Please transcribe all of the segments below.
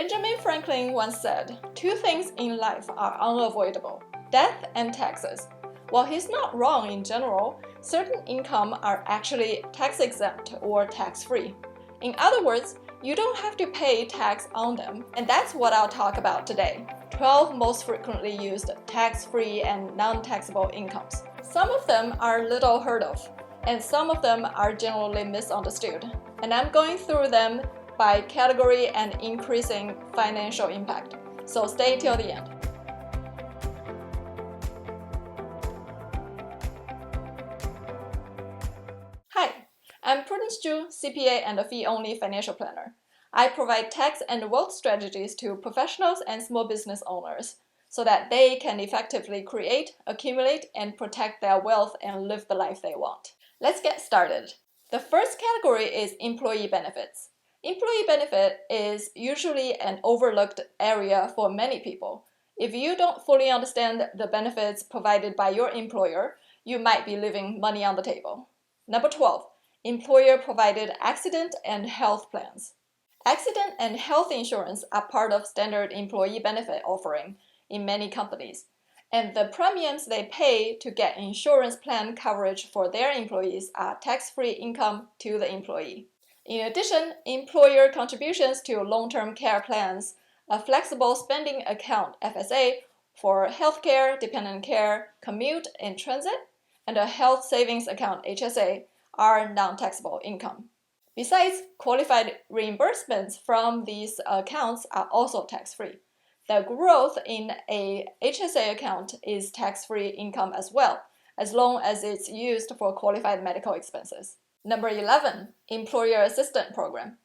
Benjamin Franklin once said, "Two things in life are unavoidable, death and taxes." While he's not wrong in general, certain income are actually tax-exempt or tax-free. In other words, you don't have to pay tax on them, and that's what I'll talk about today. 12 most frequently used tax-free and non-taxable incomes. Some of them are little heard of, and some of them are generally misunderstood, and I'm going through them by category and increasing financial impact. So stay till the end. Hi, I'm Prudence Zhu, CPA and a fee-only financial planner. I provide tax and wealth strategies to professionals and small business owners so that they can effectively create, accumulate, and protect their wealth and live the life they want. Let's get started. The first category is employee benefits. Employee benefit is usually an overlooked area for many people. If you don't fully understand the benefits provided by your employer, you might be leaving money on the table. Number 12, employer-provided accident and health plans. Accident and health insurance are part of standard employee benefit offering in many companies, and the premiums they pay to get insurance plan coverage for their employees are tax-free income to the employee. In addition, employer contributions to long-term care plans, a flexible spending account FSA for healthcare, dependent care, commute, and transit, and a health savings account HSA are non-taxable income. Besides, qualified reimbursements from these accounts are also tax-free. The growth in a HSA account is tax-free income as well, as long as it's used for qualified medical expenses. Number 11, Employer Assistance Program.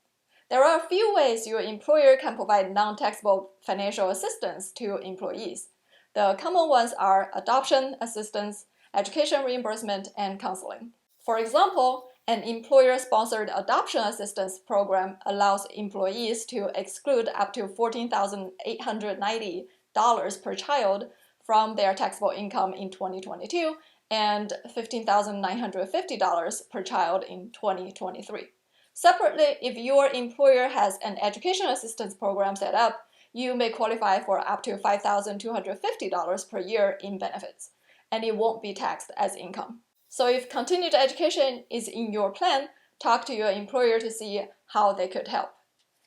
There are a few ways your employer can provide non-taxable financial assistance to employees. The common ones are adoption assistance, education reimbursement, and counseling. For example, an employer-sponsored adoption assistance program allows employees to exclude up to $14,890 per child from their taxable income in 2022 and $15,950 per child in 2023. Separately, if your employer has an education assistance program set up, you may qualify for up to $5,250 per year in benefits, and it won't be taxed as income. So if continued education is in your plan, talk to your employer to see how they could help.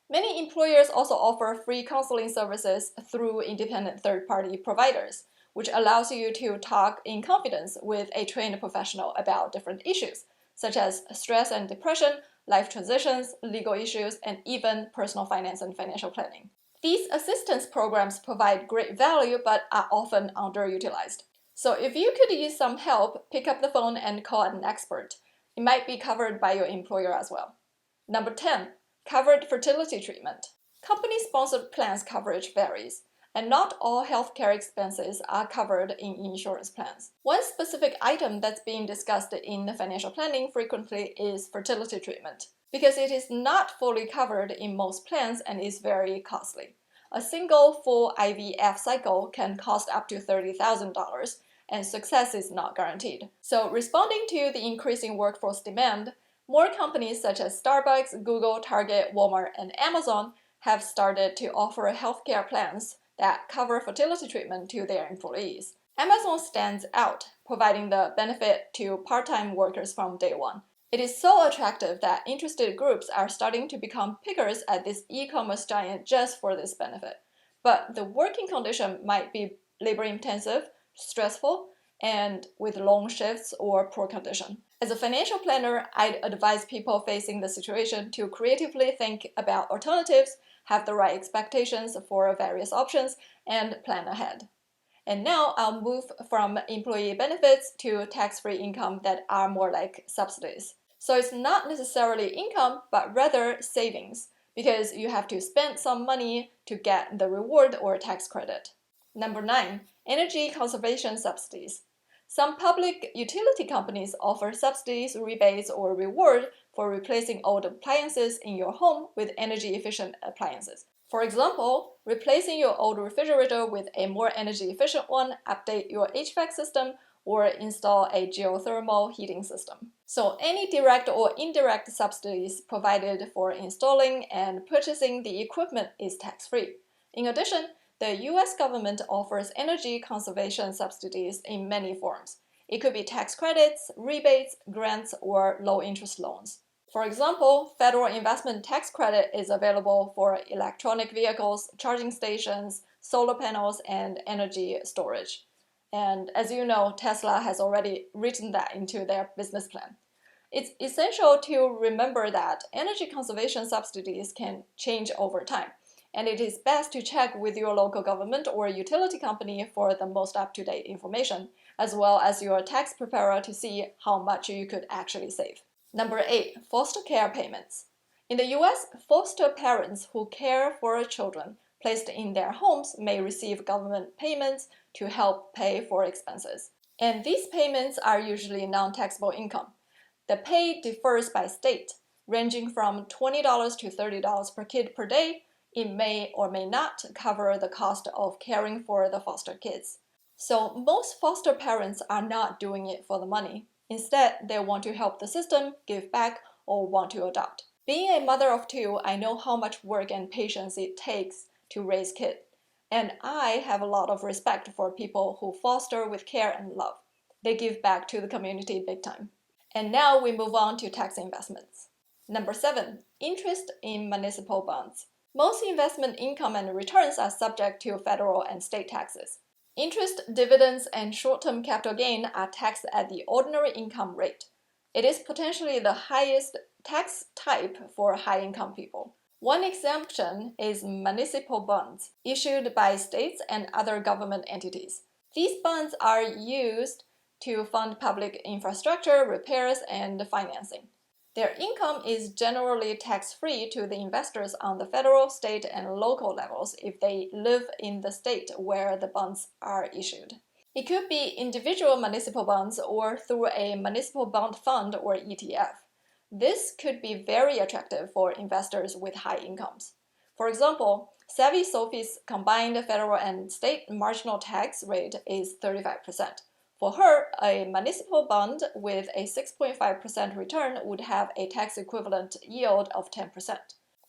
Many employers also offer free counseling services through independent third-party providers, which allows you to talk in confidence with a trained professional about different issues, such as stress and depression, life transitions, legal issues, and even personal finance and financial planning. These assistance programs provide great value but are often underutilized. So if you could use some help, pick up the phone and call an expert. It might be covered by your employer as well. Number 10, covered fertility treatment. Company-sponsored plans coverage varies, and not all healthcare expenses are covered in insurance plans. One specific item that's being discussed in the financial planning frequently is fertility treatment, because it is not fully covered in most plans and is very costly. A single full IVF cycle can cost up to $30,000, and success is not guaranteed. So responding to the increasing workforce demand, more companies such as Starbucks, Google, Target, Walmart, and Amazon have started to offer healthcare plans that cover fertility treatment to their employees. Amazon stands out, providing the benefit to part-time workers from day one. It is so attractive that interested groups are starting to become pickers at this e-commerce giant just for this benefit. But the working condition might be labor-intensive, stressful, and with long shifts or poor condition. As a financial planner, I'd advise people facing the situation to creatively think about alternatives, have the right expectations for various options, and plan ahead. And now I'll move from employee benefits to tax-free income that are more like subsidies. So it's not necessarily income, but rather savings, because you have to spend some money to get the reward or tax credit. Number 9, energy conservation subsidies. Some public utility companies offer subsidies, rebates, or reward for replacing old appliances in your home with energy-efficient appliances. For example, replacing your old refrigerator with a more energy-efficient one, update your HVAC system, or install a geothermal heating system. So any direct or indirect subsidies provided for installing and purchasing the equipment is tax-free. In addition, the US government offers energy conservation subsidies in many forms. It could be tax credits, rebates, grants, or low-interest loans. For example, federal investment tax credit is available for electronic vehicles, charging stations, solar panels, and energy storage. And as you know, Tesla has already written that into their business plan. It's essential to remember that energy conservation subsidies can change over time, and it is best to check with your local government or utility company for the most up-to-date information, as well as your tax preparer to see how much you could actually save. Number 8, foster care payments. In the US, foster parents who care for children placed in their homes may receive government payments to help pay for expenses. And these payments are usually non-taxable income. The pay differs by state, ranging from $20 to $30 per kid per day. It may or may not cover the cost of caring for the foster kids. So most foster parents are not doing it for the money. Instead, they want to help the system, give back, or want to adopt. Being a mother of 2, I know how much work and patience it takes to raise kids. And I have a lot of respect for people who foster with care and love. They give back to the community big time. And now we move on to tax investments. Number 7, interest in municipal bonds. Most investment income and returns are subject to federal and state taxes. Interest, dividends, and short-term capital gain are taxed at the ordinary income rate. It is potentially the highest tax type for high-income people. One exemption is municipal bonds issued by states and other government entities. These bonds are used to fund public infrastructure, repairs, and financing. Their income is generally tax-free to the investors on the federal, state, and local levels if they live in the state where the bonds are issued. It could be individual municipal bonds or through a municipal bond fund or ETF. This could be very attractive for investors with high incomes. For example, Savvy Sophie's combined federal and state marginal tax rate is 35%. For her, a municipal bond with a 6.5% return would have a tax equivalent yield of 10%.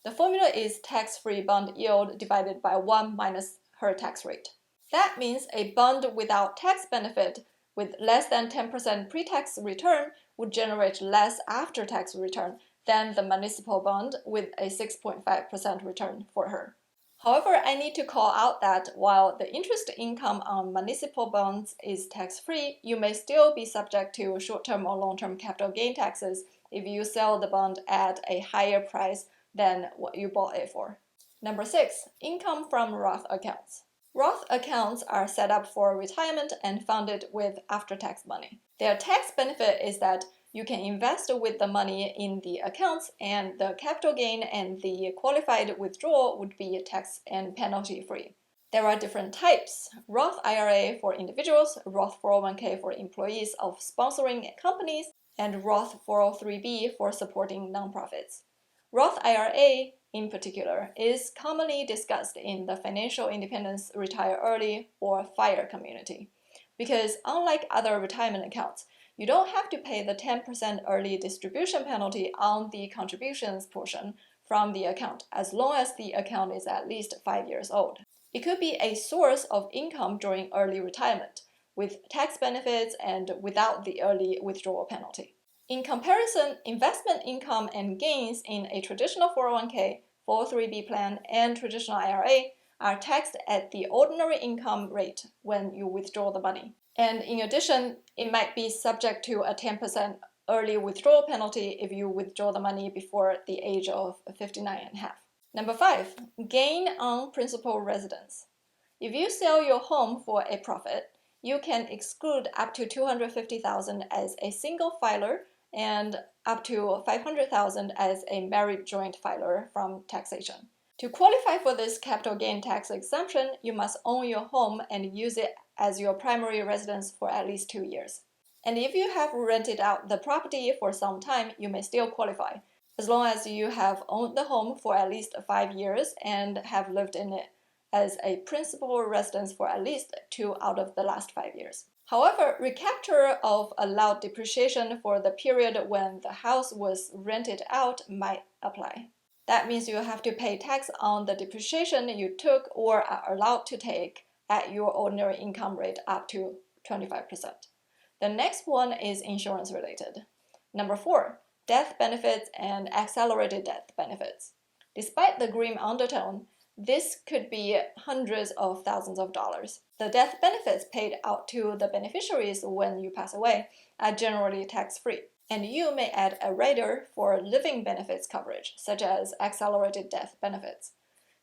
The formula is tax-free bond yield divided by 1 minus her tax rate. That means a bond without tax benefit with less than 10% pre-tax return would generate less after-tax return than the municipal bond with a 6.5% return for her. However, I need to call out that while the interest income on municipal bonds is tax-free, you may still be subject to short-term or long-term capital gain taxes if you sell the bond at a higher price than what you bought it for. Number 6, income from Roth accounts. Roth accounts are set up for retirement and funded with after-tax money. Their tax benefit is that you can invest with the money in the accounts, and the capital gain and the qualified withdrawal would be tax and penalty free. There are different types: Roth IRA for individuals, Roth 401k for employees of sponsoring companies, and Roth 403b for supporting nonprofits. Roth IRA, in particular, is commonly discussed in the financial independence, retire early, or FIRE community, because unlike other retirement accounts, you don't have to pay the 10% early distribution penalty on the contributions portion from the account as long as the account is at least 5 years old. It could be a source of income during early retirement, with tax benefits and without the early withdrawal penalty. In comparison, investment income and gains in a traditional 401k, 403b plan, and traditional IRA are taxed at the ordinary income rate when you withdraw the money. And in addition, it might be subject to a 10% early withdrawal penalty if you withdraw the money before the age of 59.5. Number 5, gain on principal residence. If you sell your home for a profit, you can exclude up to $250,000 as a single filer and up to $500,000 as a married joint filer from taxation. To qualify for this capital gain tax exemption, you must own your home and use it as your primary residence for at least 2 years. And if you have rented out the property for some time, you may still qualify, as long as you have owned the home for at least 5 years and have lived in it as a principal residence for at least 2 out of the last 5 years. However, recapture of allowed depreciation for the period when the house was rented out might apply. That means you have to pay tax on the depreciation you took or are allowed to take at your ordinary income rate up to 25%. The next one is insurance related. Number 4, death benefits and accelerated death benefits. Despite the grim undertone, this could be hundreds of thousands of dollars. The death benefits paid out to the beneficiaries when you pass away are generally tax-free, and you may add a rider for living benefits coverage, such as accelerated death benefits.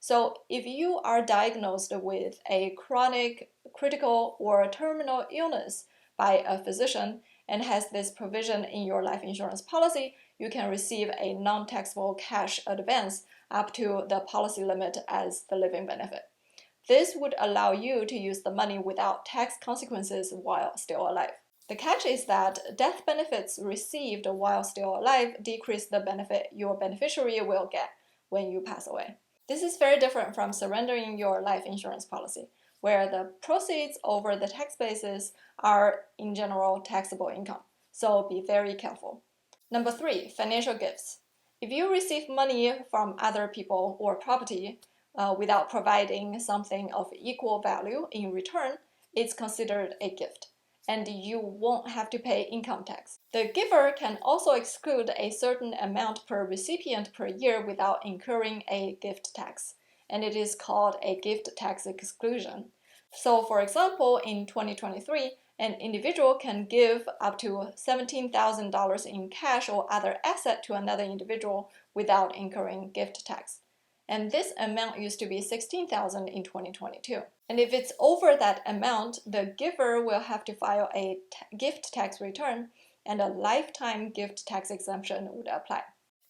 So if you are diagnosed with a chronic, critical, or terminal illness by a physician and has this provision in your life insurance policy, you can receive a non-taxable cash advance up to the policy limit as the living benefit. This would allow you to use the money without tax consequences while still alive. The catch is that death benefits received while still alive decrease the benefit your beneficiary will get when you pass away. This is very different from surrendering your life insurance policy, where the proceeds over the tax basis are in general taxable income. So be very careful. Number 3, financial gifts. If you receive money from other people or property without providing something of equal value in return, it's considered a gift, and you won't have to pay income tax. The giver can also exclude a certain amount per recipient per year without incurring a gift tax, and it is called a gift tax exclusion. So for example, in 2023, an individual can give up to $17,000 in cash or other asset to another individual without incurring gift tax. And this amount used to be $16,000 in 2022. And if it's over that amount, the giver will have to file a gift tax return, and a lifetime gift tax exemption would apply.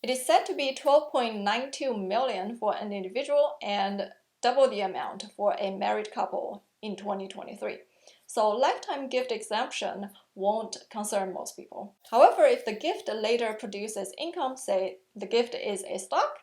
It is said to be $12.92 million for an individual and double the amount for a married couple in 2023. So lifetime gift exemption won't concern most people. However, if the gift later produces income, say the gift is a stock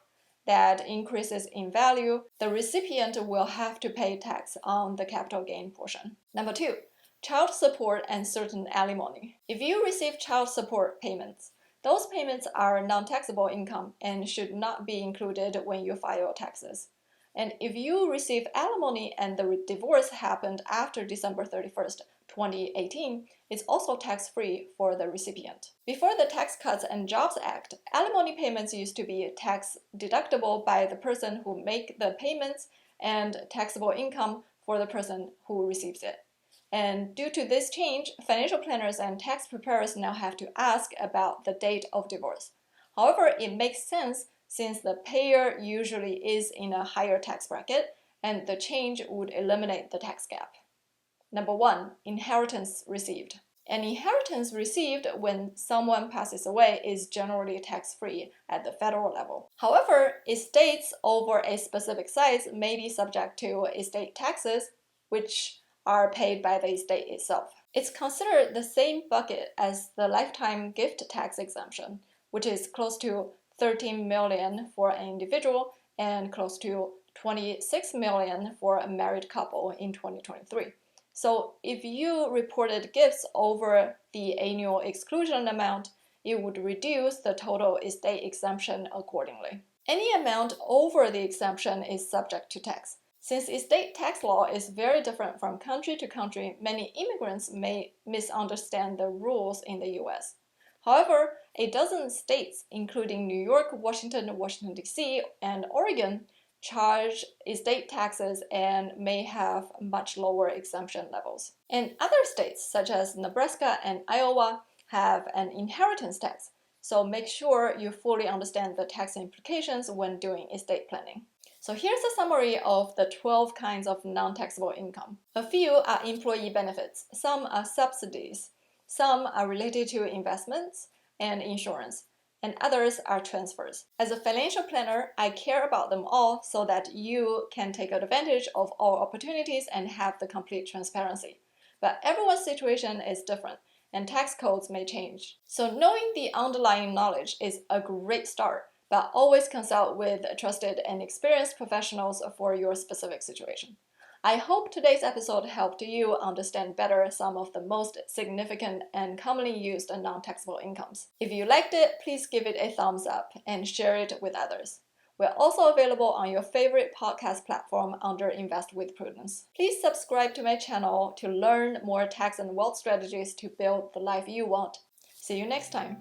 that increases in value, the recipient will have to pay tax on the capital gain portion. Number 2, child support and certain alimony. If you receive child support payments, those payments are non-taxable income and should not be included when you file taxes. And if you receive alimony and the divorce happened after December 31st, 2018, it's also tax-free for the recipient. Before the Tax Cuts and Jobs Act, alimony payments used to be tax deductible by the person who makes the payments and taxable income for the person who receives it. And due to this change, financial planners and tax preparers now have to ask about the date of divorce. However, it makes sense since the payer usually is in a higher tax bracket, and the change would eliminate the tax gap. Number 1, inheritance received. An inheritance received when someone passes away is generally tax-free at the federal level. However, estates over a specific size may be subject to estate taxes, which are paid by the estate itself. It's considered the same bucket as the lifetime gift tax exemption, which is close to $13 million for an individual and close to $26 million for a married couple in 2023. So if you reported gifts over the annual exclusion amount, it would reduce the total estate exemption accordingly. Any amount over the exemption is subject to tax. Since estate tax law is very different from country to country, many immigrants may misunderstand the rules in the US. However, a dozen states, including New York, Washington, Washington, D.C., and Oregon, charge estate taxes and may have much lower exemption levels. And other states, such as Nebraska and Iowa, have an inheritance tax, so make sure you fully understand the tax implications when doing estate planning. So here's a summary of the 12 kinds of non-taxable income. A few are employee benefits, some are subsidies, some are related to investments and insurance, and others are transfers. As a financial planner, I care about them all so that you can take advantage of all opportunities and have the complete transparency. But everyone's situation is different, and tax codes may change. So knowing the underlying knowledge is a great start, but always consult with trusted and experienced professionals for your specific situation. I hope today's episode helped you understand better some of the most significant and commonly used non-taxable incomes. If you liked it, please give it a thumbs up and share it with others. We're also available on your favorite podcast platform under Invest with Prudence. Please subscribe to my channel to learn more tax and wealth strategies to build the life you want. See you next time.